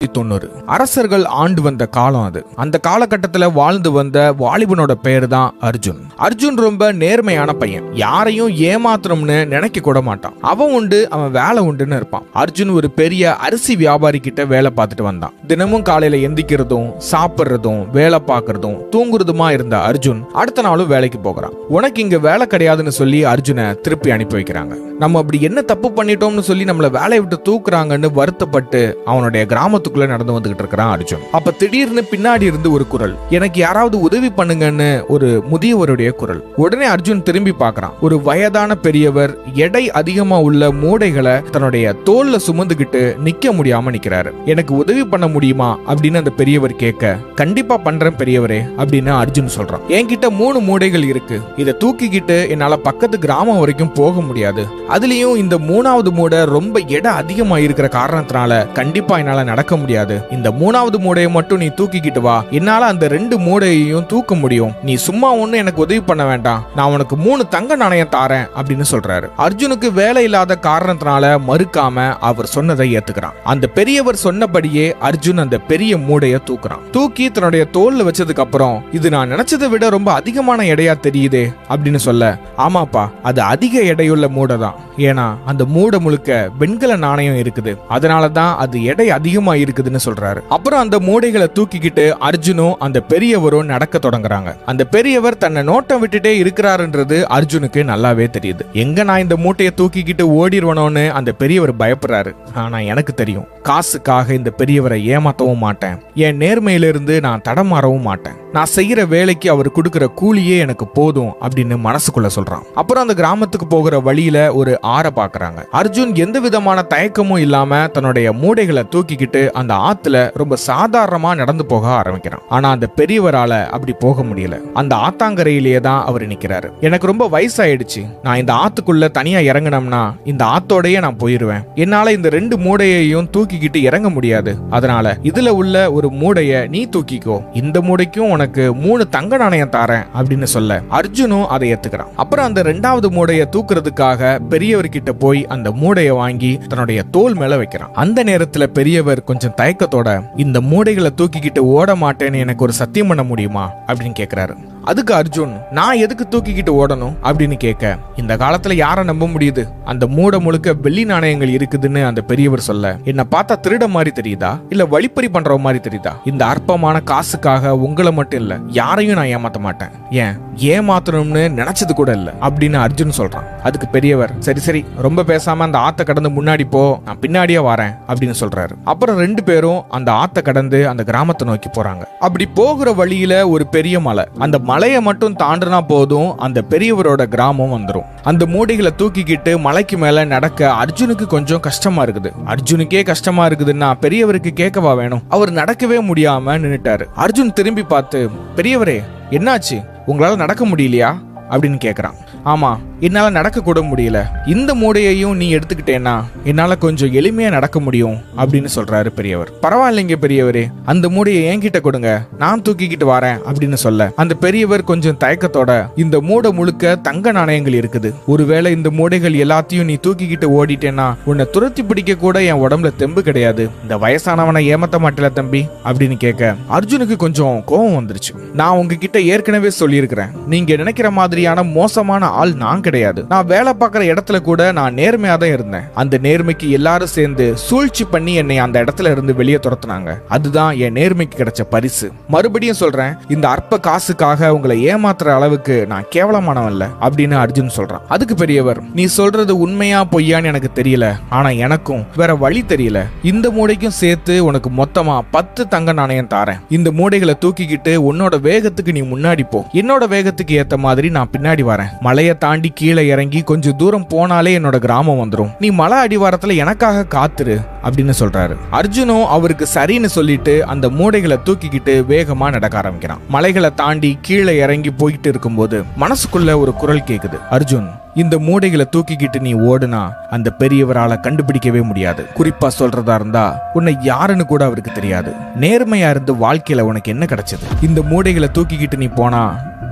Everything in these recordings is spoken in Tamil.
90 அரசர்கள் ஆண்டு வந்த காலம் அது. அந்த காலகட்டத்தில் வாழ்ந்து வந்த வாலிபனோட பேரு தான் அர்ஜுன். அர்ஜுன் ரொம்ப நேர்மையான பையன். யாரையும் ஏமாத்தணும்னு நினைக்க கூட மாட்டான். அவன் உண்டு, அவன் வேலை உண்டுன்னு இருப்பான். அர்ஜுன் ஒரு பெரிய அரிசி வியாபாரி கிட்ட வேலை பார்த்துட்டு வந்தான். தினமும் காலையில எந்திக்கிறதும் சாப்பிட்றதும் வேலை பார்க்கறதும் தூங்குறதுமா இருந்த அர்ஜுன் அடுத்த நாளும் வேலைக்கு போகிறான். உனக்கு இங்க வேலை கிடையாதுன்னு சொல்லி அர்ஜுனை திருப்பி அனுப்பி வைக்கிறாங்க. நம்ம அப்படி என்ன தப்பு பண்ணிட்டோம்னு சொல்லி நம்மள வேலையை விட்டு தூக்குறாங்கன்னு வருத்தப்பட்டு அவனுடைய கிராமத்துக்குள்ள நடந்து வந்துகிட்டு இருக்கிறான் அர்ஜுன். அப்ப திடீர்னு பின்னாடி இருந்து ஒரு குரல், எனக்கு யாராவது உதவி பண்ணுங்கன்னு ஒரு முதியவருடைய குரல். உடனே அர்ஜுன் திரும்பி பார்க்கறான். ஒரு வயதான பெரியவர் எடை அதிகமா உள்ள மூடைகளை தன்னுடைய தோல்ல சுமந்துகிட்டு நிக்க முடியாம நிக்கிறாரு. எனக்கு உதவி பண்ண முடியுமா அப்படின்னு அந்த பெரியவர் கேட்க, கண்டிப்பா பண்றேன் பெரியவரே அப்படின்னு அர்ஜுன் சொல்றான். என்கிட்ட 3 மூடைகள் இருக்கு. இதை தூக்கிக்கிட்டு என்னால பக்கத்து கிராமம் வரைக்கும் போக முடியாது. அதுலயும் இந்த 3வது மூடை ரொம்ப எடை அதிகமா இருக்கிற காரணத்தினால கண்டிப்பா என்னால நடக்க முடியாது. இந்த 3வது மூடையை மட்டும் நீ தூக்கிக்கிட்டு வா, என்னால அந்த 2 மூடையையும் தூக்க முடியும். நீ சும்மா ஒண்ணு எனக்கு உதவி பண்ண வேண்டாம், நான் உனக்கு 3 தங்க நாணயம் தாரேன் அப்படின்னு சொல்றாரு. அர்ஜுனுக்கு வேலை இல்லாத காரணத்தினால மறுக்காம அவர் சொன்னதை ஏத்துக்கிறான். அந்த பெரியவர் சொன்னபடியே அர்ஜுன் அந்த பெரிய மூடையை தூக்குறான். தூக்கி தன்னுடைய தோல்ல வச்சதுக்கு அப்புறம், இது நான் நினைச்சதை விட ரொம்ப அதிகமான எடையா தெரியுதே அப்படின்னு சொல்ல, ஆமாப்பா அது அதிக எடையுள்ள மூடை தான். ஏன்னா அந்த மூடை முழுக்க வெண்கல நாணயம் இருக்குது, அதனாலதான் அது எடை அதிகமா இருக்குதுன்னு சொல்றாரு. அப்புறம் அந்த மூடைகளை தூக்கிக்கிட்டு அர்ஜுனும் அந்த பெரியவரும் நடக்க தொடங்குறாங்க. அந்த பெரியவர் தன்னை நோட்டம் விட்டுட்டே இருக்கிறாருன்றது அர்ஜுனுக்கு நல்லாவே தெரியுது. எங்க நான் இந்த மூட்டையை தூக்கிக்கிட்டு ஓடிடுவனோன்னு அந்த பெரியவர் பயப்படுறாரு. ஆனா எனக்கு தெரியும், காசுக்காக இந்த பெரியவரை ஏமாத்தவும் மாட்டேன். என் நேர்மையிலிருந்து நான் தடமாறவும் மாட்டேன். நான் செய்யற வேலைக்கு அவர் கொடுக்கிற கூலியே எனக்கு போதும் அப்படின்னு மனசுக்குள்ள சொல்றான். அப்புறம் அந்த கிராமத்துக்கு போகிற வழியில ஒரு ஆறை பாக்குறாங்க. அர்ஜுன் எந்த விதமான தயக்கமும் இல்லாம தன்னுடைய மூடைகளை தூக்கிக்கிட்டு அந்த ஆத்துல ரொம்ப சாதாரணமா நடந்து போக ஆரம்பிக்கிறான். ஆனா அந்த பெரியவரால அப்படி போக முடியல. அந்த ஆத்தாங்கரையிலேயே தான் அவர் நிக்கிறாரு. எனக்கு ரொம்ப வயசாயிடுச்சு, நான் இந்த ஆத்துக்குள்ள தனியா இறங்கினோம்னா இந்த ஆத்தோடயே நான் போயிருவேன். என்னால இந்த 2 மூடையையும் தூக்கிக்கிட்டு இறங்க முடியாது. அதனால இதுல உள்ள ஒரு மூடைய நீ தூக்கிக்கோ, இந்த மூடைக்கும் உனக்கு 3 தங்க நாணயம் தாரேன் அப்படின்னு சொல்ல அர்ஜுனும் அதை ஏத்துக்கிறான். அப்புறம் அந்த 2வது மூடைய தூக்குறதுக்காக பெரியவர்கிட்ட போய் அந்த மூடைய வாங்கி தன்னுடைய தோல் மேல வைக்கிறான். அந்த நேரத்துல பெரியவர் கொஞ்சம் தயக்கத்தோட, இந்த மூடைகளை தூக்கிக்கிட்டு ஓட மாட்டேன்னு எனக்கு ஒரு சத்தியம் பண்ண முடியுமா அப்படின்னு கேக்குறாரு. அதுக்கு அர்ஜுன், நான் எதுக்கு தூக்கிக்கிட்டு ஓடணும் அப்படின்னு கேட்க, இந்த காலத்துல யாரை நம்ப முடியுது, அந்த மூடை முழுக்க வெள்ளி நாணயங்கள் இருக்குதுன்னு அந்த பெரியவர் சொல்ல, என்ன பார்த்தா திருட மாதிரி தெரியுதா இல்ல வழிப்பறி பண்ற மாதிரி தெரியுதா? இந்த அற்பமான காசுக்காக உங்களை மட்டும் இல்ல யாரையும் நான் ஏமாத்த மாட்டேன், ஏன் ஏமாத்தணும்னு நினைச்சது கூட இல்ல அப்படின்னு அர்ஜுன் சொல்றான். அதுக்கு பெரியவர், சரி சரி ரொம்ப பேசாம அந்த ஆத்த கடந்து முன்னாடி போ, நான் பின்னாடியே வரேன் அப்படின்னு சொல்றாரு. அப்புறம் 2 பேரும் அந்த ஆத்த கடந்து அந்த கிராமத்தை நோக்கி போறாங்க. அப்படி போகிற வழியில ஒரு பெரிய மலை, அந்த மலையை மட்டும் தாண்டினா போதும் அந்த பெரியவரோட கிராமம் வந்துடும். அந்த மூடைகளை தூக்கிக்கிட்டு மலைக்கு மேல நடக்க அர்ஜுனுக்கு கொஞ்சம் கஷ்டமா இருக்குது. அர்ஜுனுக்கே கஷ்டமா இருக்குதுன்னா பெரியவருக்கு கேட்கவா வேணும்? அவர் நடக்கவே முடியாம நின்னுட்டாரு. அர்ஜுன் திரும்பி பார்த்து, பெரியவரே என்னாச்சு, உங்களால நடக்க முடியலையா அப்படின்னு கேக்குறான். ஆமா, என்னால நடக்க கூட முடியல. இந்த மூடையையும் நீ எடுத்துக்கிட்டேன்னா என்னால கொஞ்சம் எளிமையா நடக்க முடியும் அப்படின்னு சொல்றாரு பெரியவர். பரவாயில்லைங்க பெரியவரே, அந்த மூடையை என்கிட்ட கொடுங்க, நான் தூக்கிக்கிட்டு வரேன் அப்படின்னு சொல்ல அந்த பெரியவர் கொஞ்சம் தயக்கத்தோட, இந்த மூடை முழுக்க தங்க நாணயங்கள் இருக்குது. ஒருவேளை இந்த மூடைகள் எல்லாத்தையும் நீ தூக்கிக்கிட்டு ஓடிட்டேன்னா உன்னை துரத்தி பிடிக்க கூட என் உடம்புல தெம்பு கிடையாது. இந்த வயசானவனை ஏமாத்த மாட்டல தம்பி அப்படின்னு கேட்க அர்ஜுனுக்கு கொஞ்சம் கோபம் வந்துருச்சு. நான் உங்ககிட்ட ஏற்கனவே சொல்லியிருக்கிறேன், நீங்க நினைக்கிற மாதிரியான மோசமான ஆள் நான் கிடையாது. நான் வேலை பார்க்கிற இடத்துல கூட நான் நேர்மையா தான் இருந்தேன். அந்த நேர்மைக்கு எல்லாரும் சேர்ந்து சூழ்ச்சி பண்ணி என்னை அந்த இடத்துல இருந்து வெளியே துரத்துனாங்க. அதுதான் என் நேர்மைக்கு கிடைச்ச பரிசு. மறுபடியும் சொல்றேன், இந்த அற்ப காசுக்காக உங்களை ஏமாத்துற அளவுக்கு நான் கேவலமானவன் இல்ல அப்படின்னு அர்ஜுன் சொல்றான். அதுக்கு பெரியவர், நீ சொல்றது உண்மையா பொய்யான்னு எனக்கு தெரியல, ஆனா எனக்கும் வேற வழி தெரியல. இந்த மூடைக்கும் சேர்த்து உனக்கு மொத்தமா 10 தங்க நாணயம் தாரேன். இந்த மூடைகளை தூக்கிக்கிட்டு உன்னோட வேகத்துக்கு நீ முன்னாடி போ, என்னோட வேகத்துக்கு ஏத்த மாதிரி நான் பின்னாடி வரேன். மலையை தாண்டி கீழே இறங்கி கொஞ்சம் தூரம் போனாலே என்னோட கிராமம் வந்துடும். நீ மலை அடிவாரத்துல எனக்காக காத்துரு அப்படின்னு சொல்றாரு. அர்ஜுனும் அவருக்கு சரின்னு சொல்லிட்டு அந்த மூடைகளை தூக்கிக்கிட்டு வேகமா நடக்க ஆரம்பிக்கிறான். மலைகளை தாண்டி கீழே இறங்கி போயிட்டு இருக்கும்போது மனசுக்குள்ள ஒரு குரல் கேக்குது, அர்ஜுன் இந்த மூடைகளை தூக்கிக்கிட்டு நீ ஓடுனா அந்த பெரியவரால கண்டுபிடிக்கவே முடியாது. குறிப்பா சொல்றதா இருந்தா உன்னை யாருன்னு கூட அவருக்கு தெரியாது. நேர்மையா இருந்து வாழ்க்கையில உனக்கு என்ன கிடைச்சது? இந்த மூடைகளை தூக்கிக்கிட்டு நீ போனா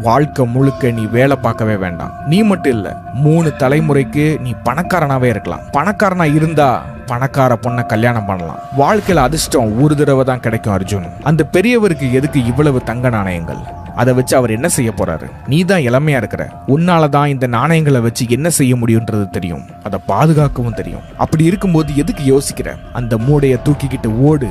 வாழ்க்கை முழுக்க நீ வேலை பார்க்கவே வேண்டாம். நீ மட்டும் இல்ல, 3 தலைமுறைக்கு நீ பணக்காரனாவே இருக்கலாம். பணக்காரனா இருந்தா பணக்கார பொண்ணை கல்யாணம் பண்ணலாம். வாழ்க்கையில அதிர்ஷ்டம் ஒரு தடவை தான் கிடைக்கும் அர்ஜுன். அந்த பெரியவருக்கு எதுக்கு இவ்வளவு தங்க நாணயங்கள்? அதை வச்சு அவர் என்ன செய்ய போறாரு? நீ தான் இளமையா இருக்கிற, உன்னாலதான் இந்த நாணயங்களை வச்சு என்ன செய்ய முடியும்ன்றது தெரியும், அதை பாதுகாக்கவும் தெரியும். அப்படி இருக்கும்போது எதுக்கு யோசிக்கிற? அந்த மூடைய தூக்கிக்கிட்டு ஓடு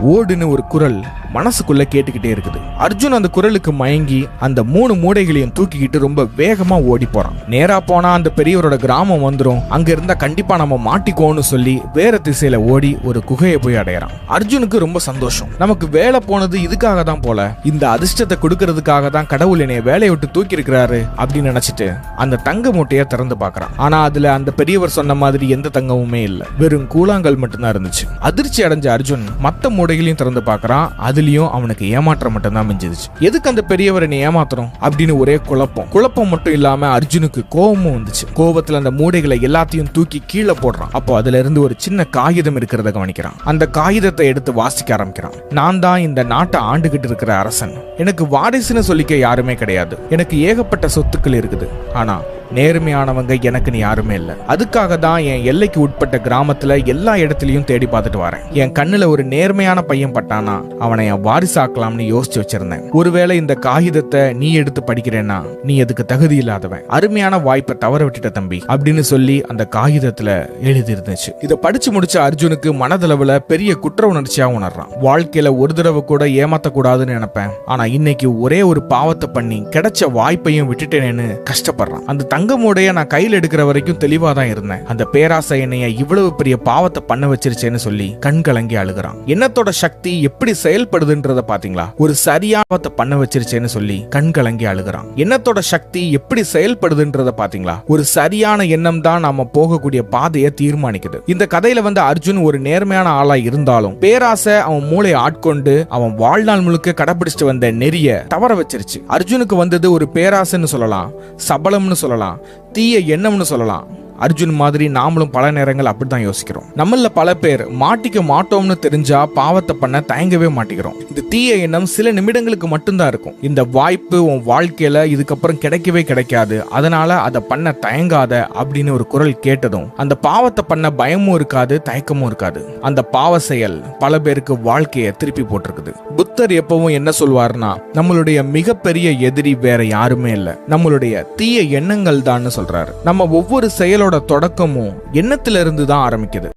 ஓடுன்னு ஒரு குரல் மனசுக்குள்ள கேட்டுக்கிட்டே இருக்குது. அர்ஜுன் அந்த குரலுக்கு மயங்கி அந்த 3 மூடைகளையும் தூக்கிக்கிட்டு ரொம்ப வேகமா ஓடி போறான். நேரா போனா அந்த பெரியவரோட கிராமம் வந்துரும், அங்க இருந்தா கண்டிப்பா நம்ம மாட்டிக்கோன்னு சொல்லி வேற திசையில ஓடி ஒரு குகையை போய் அடையறான். அர்ஜுனுக்கு ரொம்ப சந்தோஷம். நமக்கு வேலை போனது இதுக்காக தான் போல, இந்த அதிர்ஷ்டத்தை கொடுக்கறதுக்காக தான் கடவுள் என்னைய வேலையை விட்டு தூக்கி இருக்கிறாரு அப்படின்னு நினைச்சிட்டு அந்த தங்க மூட்டையை திறந்து பாக்குறான். ஆனா அதுல அந்த பெரியவர் சொன்ன மாதிரி எந்த தங்கமுமே இல்ல, வெறும் கூழாங்கல் மட்டும்தான் இருந்துச்சு. அதிர்ச்சி அடைஞ்ச அர்ஜுன் மத்த மூடைகளையும் திறந்து பாக்குறான். அதுலயும் அவனுக்கு ஏமாற்றம் மட்டும் தான் மிஞ்சிருச்சு. எதுக்கு அந்த பெரியவரை நீ ஏமாத்துறோம் அப்படின்னு ஒரே குழப்பம் மட்டும் இல்லாம அர்ஜுனுக்கு கோபமும் வந்துச்சு. கோபத்துல அந்த மூடைகளை எல்லாத்தையும் தூக்கி கீழே போடுறான். அப்போ அதுல இருந்து ஒரு சின்ன காகிதம் இருக்கிறத கவனிக்கிறான். அந்த காகிதத்தை எடுத்து வாசிக்க ஆரம்பிக்கிறான். நான் தான் இந்த நாட்டை ஆண்டுகிட்டு இருக்கிற அரசன். எனக்கு வாரிசுன்னு சொல்லிக்க யாருமே கிடையாது. எனக்கு ஏகப்பட்ட சொத்துக்கள் இருக்குது. ஆனா நேர்மையானவங்க எனக்குன்னு யாருமே இல்ல. அதுக்காக தான் என் எல்லைக்கு உட்பட்ட கிராமத்துல எல்லா இடத்துலயும் தேடி பார்த்துட்டு வரேன். என் கண்ணுல ஒரு நேர்மையான பையன் பட்டானா அவனை என் வாரிசாக்கலாம்னு யோசிச்சு வச்சிருந்தேன். ஒருவேளை இந்த காகிதத்தை நீ எடுத்து படிக்கிறேன்னா நீ அதுக்கு தகுதி இல்லாதவன், அருமையான வாய்ப்பை தவற விட்டுட்ட தம்பி அப்படின்னு சொல்லி அந்த காகிதத்துல எழுதி இருந்துச்சு. இதை படிச்சு முடிச்ச அர்ஜுனுக்கு மனதளவுல பெரிய குற்ற உணர்ச்சியா உணர்றான். வாழ்க்கையில ஒரு தடவை கூட ஏமாத்த கூடாதுன்னு நினைப்பேன், ஆனா இன்னைக்கு ஒரே ஒரு பாவத்தை பண்ணி கிடைச்ச வாய்ப்பையும் விட்டுட்டேன்னு கஷ்டப்படுறான். அந்த தங்கமோடைய நான் கையில் எடுக்கிற வரைக்கும் தெளிவா தான் இருந்தேன். அந்த பேராசை என்னைய இவ்வளவு பெரிய பாவத்தை பண்ண வச்சிருச்சேன்னு சொல்லி கண் கலங்கி அழுகிறான். எண்ணத்தோட சக்தி எப்படி செயல்படுதுன்றத பாத்தீங்களா? ஒரு சரியான பண்ண வச்சிருச்சேன்னு சொல்லி கண் கலங்கி அழுகிறான். எண்ணத்தோட சக்தி எப்படி செயல்படுதுன்றத பாத்தீங்களா? ஒரு சரியான எண்ணம் தான் நாம போகக்கூடிய பாதையை தீர்மானிக்குது. இந்த கதையில அர்ஜுன் ஒரு நேர்மையான ஆளா இருந்தாலும் பேராசை அவன் மூளையை ஆட்கொண்டு அவன் வாழ்நாள் முழுக்க கடைபிடிச்சிட்டு வந்த நெறிய தவற வச்சிருச்சு. அர்ஜுனுக்கு வந்தது ஒரு பேராசைன்னு சொல்லலாம், சபலம்னு சொல்லலாம், தீய எண்ணம்னு சொல்லலாம். அர்ஜுன் மாதிரி நாமளும் பல நேரங்கள் அப்படித்தான் யோசிக்கிறோம். நம்மள பல பேர் மாட்டிக்க மாட்டோம்னு தெரிஞ்சா பாவத்தை பண்ண தயங்கவே மாட்டிக்கிறோம். இந்த தீய எண்ணம் சில நிமிடங்களுக்கு மட்டும்தான் இருக்கும். இந்த வாய்ப்பு உன் வாழ்க்கையில இதுக்கப்புறம் கிடைக்கவே கிடைக்காது, அதனால அதை பண்ண தயங்காத அப்படின்னு ஒரு குரல் கேட்டதும் அந்த பாவத்தை பண்ண பயமும் இருக்காது, தயக்கமும் இருக்காது. அந்த பாவ செயல் பல பேருக்கு வாழ்க்கையை திருப்பி போட்டிருக்குது. புத்தர் எப்பவும் என்ன சொல்வார்னா, நம்மளுடைய மிகப்பெரிய எதிரி வேற யாருமே இல்ல, நம்மளுடைய தீய எண்ணங்கள் தான் சொல்றாரு. நம்ம ஒவ்வொரு செயலோட தொடக்கமும் எண்ணத்திலிருந்து தான் ஆரம்பிக்குது.